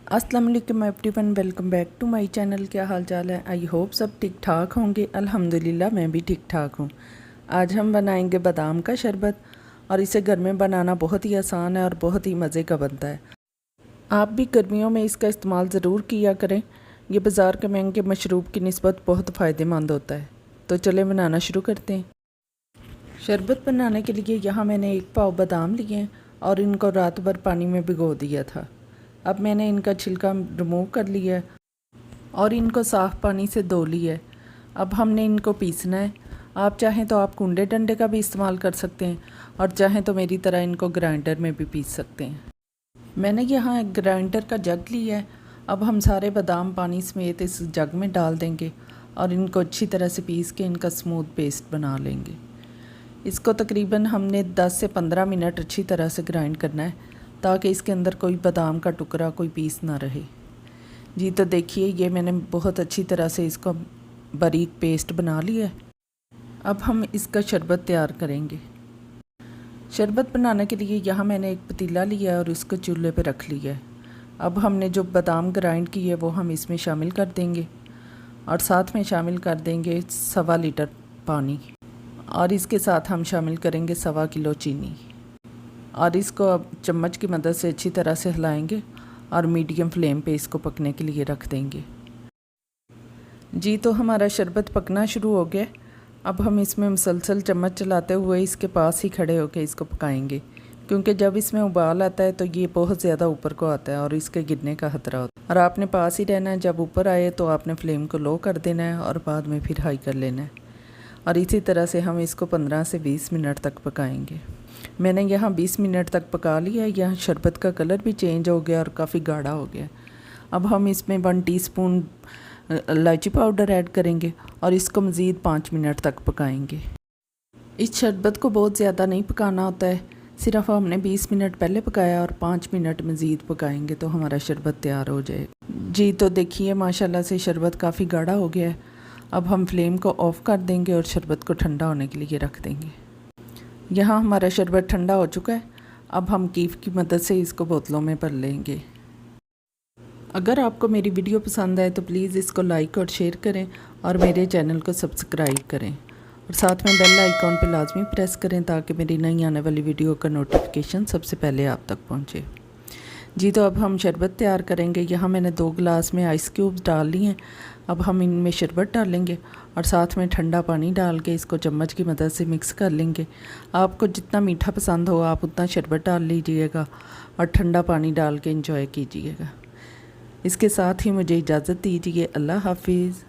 अस्सलाम वालेकुम everyone, welcome back to my channel. क्या हाल चाल है? आई होप सब ठीक ठाक होंगे। अल्हम्दुलिल्लाह मैं भी ठीक ठाक हूँ। आज हम बनाएंगे बादाम का शरबत और इसे घर में बनाना बहुत ही आसान है और बहुत ही मज़े का बनता है। आप भी गर्मियों में इसका इस्तेमाल ज़रूर किया करें। ये बाज़ार के महंगे मशरूब की निस्बत बहुत फ़ायदेमंद होता है। तो चलें बनाना शुरू करते हैं। शरबत बनाने के लिए यहाँ मैंने 1 पाव बादाम लिए हैं और इनको रात भर पानी में भिगो दिया था। अब मैंने इनका छिलका रिमूव कर लिया है और इनको साफ़ पानी से धो लिया है। अब हमने इनको पीसना है। आप चाहें तो आप कूंडे डंडे का भी इस्तेमाल कर सकते हैं और चाहें तो मेरी तरह इनको ग्राइंडर में भी पीस सकते हैं। मैंने यहाँ एक ग्राइंडर का जग लिया है। अब हम सारे बादाम पानी समेत इस जग में डाल देंगे और इनको अच्छी तरह से पीस के इनका स्मूथ पेस्ट बना लेंगे। इसको तकरीबन हमने 10 से 15 मिनट अच्छी तरह से ग्राइंड करना है ताकि इसके अंदर कोई बादाम का टुकड़ा, कोई पीस ना रहे। जी तो देखिए, ये मैंने बहुत अच्छी तरह से इसको बारीक पेस्ट बना लिया है। अब हम इसका शरबत तैयार करेंगे। शरबत बनाने के लिए यहाँ मैंने एक पतीला लिया है और इसको चूल्हे पे रख लिया है। अब हमने जो बादाम ग्राइंड की है वो हम इसमें शामिल कर देंगे और साथ में शामिल कर देंगे 1.25 लीटर पानी और इसके साथ हम शामिल करेंगे 1.25 किलो चीनी और इसको अब चम्मच की मदद से अच्छी तरह से हिलाएंगे और मीडियम फ्लेम पे इसको पकने के लिए रख देंगे। जी तो हमारा शरबत पकना शुरू हो गया। अब हम इसमें मुसलसल चम्मच चलाते हुए इसके पास ही खड़े होकर इसको पकाएंगे, क्योंकि जब इसमें उबाल आता है तो ये बहुत ज़्यादा ऊपर को आता है और इसके गिरने का खतरा होता है। और आपने पास ही रहना है। जब ऊपर आए तो आपने फ्लेम को लो कर देना है और बाद में फिर हाई कर लेना है और इसी तरह से हम इसको 15 से 20 मिनट तक पकाएंगे। मैंने यहाँ 20 मिनट तक पका लिया है। यहाँ शरबत का कलर भी चेंज हो गया और काफ़ी गाढ़ा हो गया। अब हम इसमें 1 टीस्पून इलायची पाउडर ऐड करेंगे और इसको मज़ीद 5 मिनट तक पकाएंगे। इस शरबत को बहुत ज़्यादा नहीं पकाना होता है, सिर्फ हमने 20 मिनट पहले पकाया और 5 मिनट मज़ीद पकाएंगे तो हमारा शरबत तैयार हो जाए। जी तो देखिए, माशाल्लाह से शरबत काफ़ी गाढ़ा हो गया है। अब हम फ्लेम को ऑफ़ कर देंगे और शरबत को ठंडा होने के लिए रख देंगे। यहाँ हमारा शरबत ठंडा हो चुका है। अब हम कीफ की मदद से इसको बोतलों में भर लेंगे। अगर आपको मेरी वीडियो पसंद आए तो प्लीज़ इसको लाइक और शेयर करें और मेरे चैनल को सब्सक्राइब करें और साथ में बेल आइकॉन पे लाजमी प्रेस करें ताकि मेरी नई आने वाली वीडियो का नोटिफिकेशन सबसे पहले आप तक पहुँचे। जी तो अब हम शरबत तैयार करेंगे। यहाँ मैंने 2 गिलास में आइस क्यूब्स डाल लिए हैं। अब हम इनमें शरबत डालेंगे और साथ में ठंडा पानी डाल के इसको चम्मच की मदद से मिक्स कर लेंगे। आपको जितना मीठा पसंद हो आप उतना शरबत डाल लीजिएगा और ठंडा पानी डाल के एंजॉय कीजिएगा। इसके साथ ही मुझे इजाज़त दीजिए। अल्लाह हाफिज़।